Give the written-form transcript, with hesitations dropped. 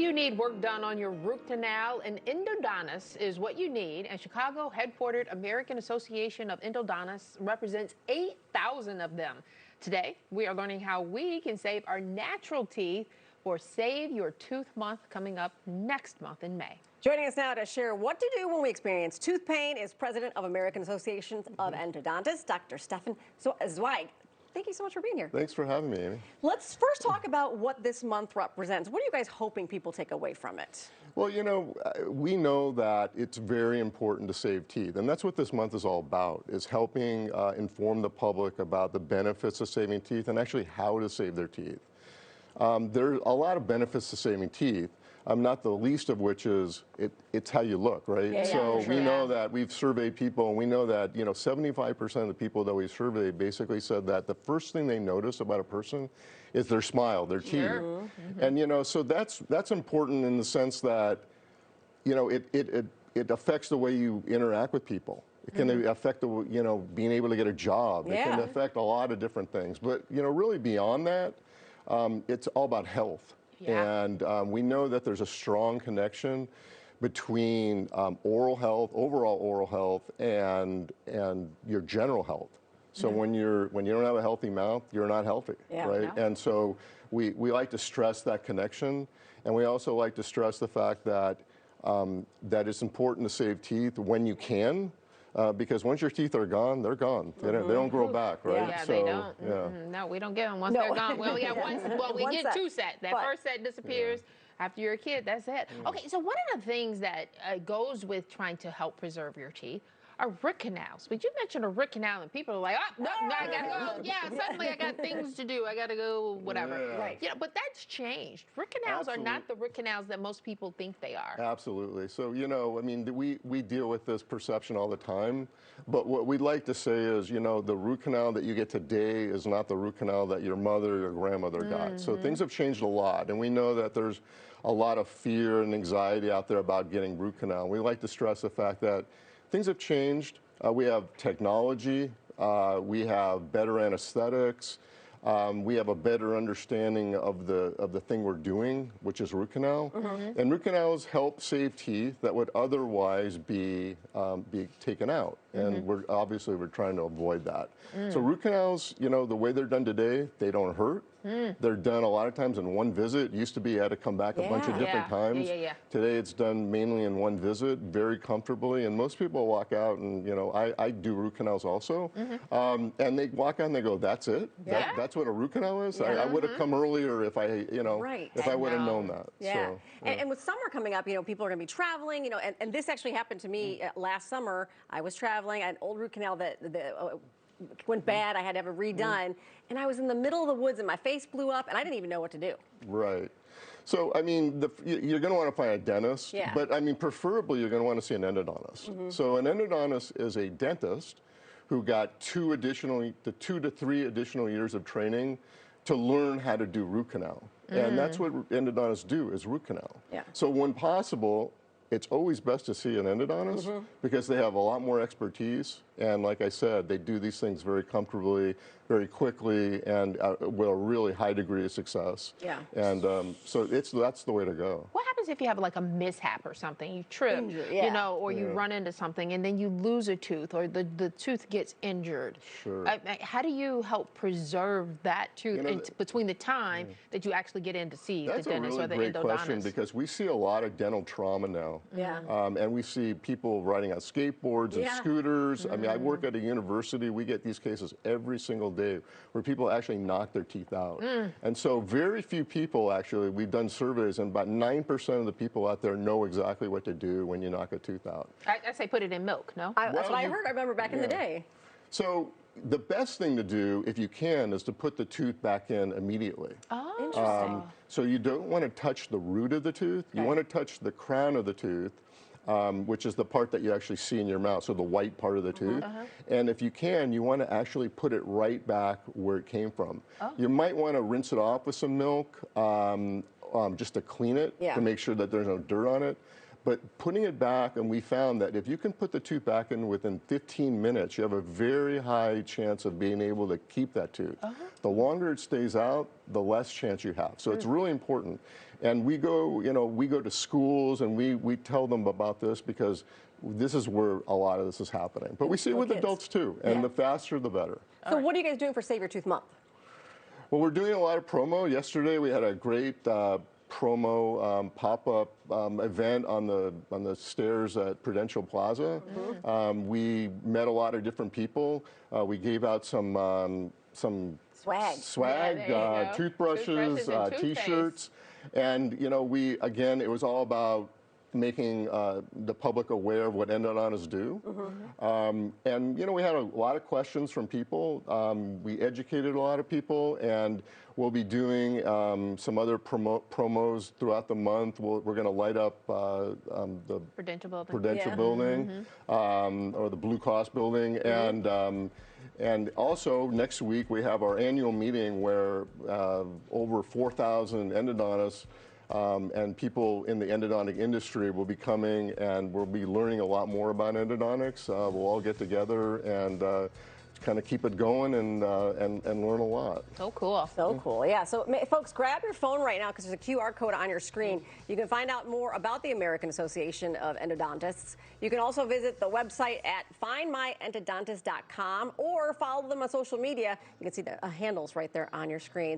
you need work done on your root canal, an endodontist is what you need. And Chicago headquartered American Association of Endodontists represents 8,000 of them. Today, we are learning how we can save our natural teeth for Save Your Tooth Month coming up next month in May. Joining us now to share what to do when we experience tooth pain is President of American Association of Endodontists, Dr. Stefan Zweig. Thank you so much for being here. Thanks for having me, Amy. Let's first talk about what this month represents. What are you guys hoping people take away from it? Well, you know, we know that it's very important to save teeth, and that's what this month is all about, is helping inform the public about the benefits of saving teeth and actually how to save their teeth. There are a lot of benefits to saving teeth. Not the least of which is it's how you look, right? Yeah, so sure, we know that we've surveyed people, and we know that 75% of the people that we surveyed basically said that the first thing they notice about a person is their smile, their teeth, and so that's important in the sense that it affects the way you interact with people. It can affect the being able to get a job. It can affect a lot of different things, but really beyond that, it's all about health. Yeah. And we know that there's a strong connection between overall oral health, and your general health. So when you don't have a healthy mouth, you're not healthy, right? No. And so we like to stress that connection, and we also like to stress the fact that that it's important to save teeth when you can. Because once your teeth are gone, they're gone. They don't grow back, right? Yeah, so, they don't. No, we don't get them once they're gone. Well, yeah, we get two sets. That first set disappears. After you're a kid, that's it. Okay, so one of the things that goes with trying to help preserve your teeth are root canals. But you mentioned a root canal, and people are like, oh, no, I gotta go. Yeah, suddenly I got things to do. I gotta go, whatever. Yeah. Right. But that's changed. Root canals are not the root canals that most people think they are. Absolutely. So, I mean, we deal with this perception all the time. But what we'd like to say is, the root canal that you get today is not the root canal that your mother or your grandmother got. So things have changed a lot. And we know that there's a lot of fear and anxiety out there about getting root canal. We like to stress the fact that things have changed. We have technology. We have better anesthetics. We have a better understanding of the thing we're doing, which is root canal. And root canals help save teeth that would otherwise be taken out. And we're trying to avoid that. So root canals, the way they're done today, they don't hurt. They're done a lot of times in one visit. It used to be you had to come back a bunch of different times. Today it's done mainly in one visit, very comfortably. And most people walk out, and I do root canals also. And they walk out and they go, "That's it? That's what a root canal is? I would have come earlier if I would have known that." Yeah. So, and with summer coming up, people are going to be traveling. And this actually happened to me last summer. I was traveling. I had an old root canal that went bad. I had to have it redone. And I was in the middle of the woods and my face blew up and I didn't even know what to do. Right. So, I mean, you're going to want to find a dentist, but I mean, preferably you're going to want to see an endodontist. So an endodontist is a dentist who got 2 to 3 additional years of training to learn how to do root canal. And that's what endodontists do, is root canal. So when possible, it's always best to see an endodontist because they have a lot more expertise. And like I said, they do these things very comfortably, very quickly, and with a really high degree of success. And so that's the way to go. What happens if you have like a mishap or something? You trip, or you run into something and then you lose a tooth, or the tooth gets injured. How do you help preserve that tooth between the time that you actually get in to see the dentist or the endodontist? That's a really great question, because we see a lot of dental trauma now. And we see people riding on skateboards and scooters. I mean, I work at a university. We get these cases every single day where people actually knock their teeth out. And so very few people, actually, we've done surveys, and about 9% of the people out there know exactly what to do when you knock a tooth out. I say put it in milk, no? That's what I heard. I remember back in the day. So the best thing to do, if you can, is to put the tooth back in immediately. Oh, interesting. So you don't want to touch the root of the tooth. You want to touch the crown of the tooth, which is the part that you actually see in your mouth, so the white part of the tooth. And if you can, you want to actually put it right back where it came from. You might want to rinse it off with some milk just to clean it, to make sure that there's no dirt on it. But putting it back, and we found that if you can put the tooth back in within 15 minutes, you have a very high chance of being able to keep that tooth. The longer it stays out, the less chance you have. So it's really important. And we go, we go to schools and we tell them about this because this is where a lot of this is happening. But we see it with adults too, and the faster the better. So what are you guys doing for Save Your Tooth Month? Well, we're doing a lot of promo. Yesterday we had a great promo pop-up event on the stairs at Prudential Plaza. We met a lot of different people. We gave out some swag, toothbrushes, T-shirts, and again, it was all about making the public aware of what endodontists do. And we had a lot of questions from people. We educated a lot of people, and we'll be doing some other promos throughout the month. We're going to light up the Prudential building or the Blue Cross building. And also next week we have our annual meeting where over 4,000 endodontists and people in the endodontic industry will be coming, and we'll be learning a lot more about endodontics. We'll all get together and kind of keep it going and learn a lot. So cool. So cool, yeah. So folks, grab your phone right now because there's a QR code on your screen. You can find out more about the American Association of Endodontists. You can also visit the website at findmyendodontist.com or follow them on social media. You can see the handles right there on your screen.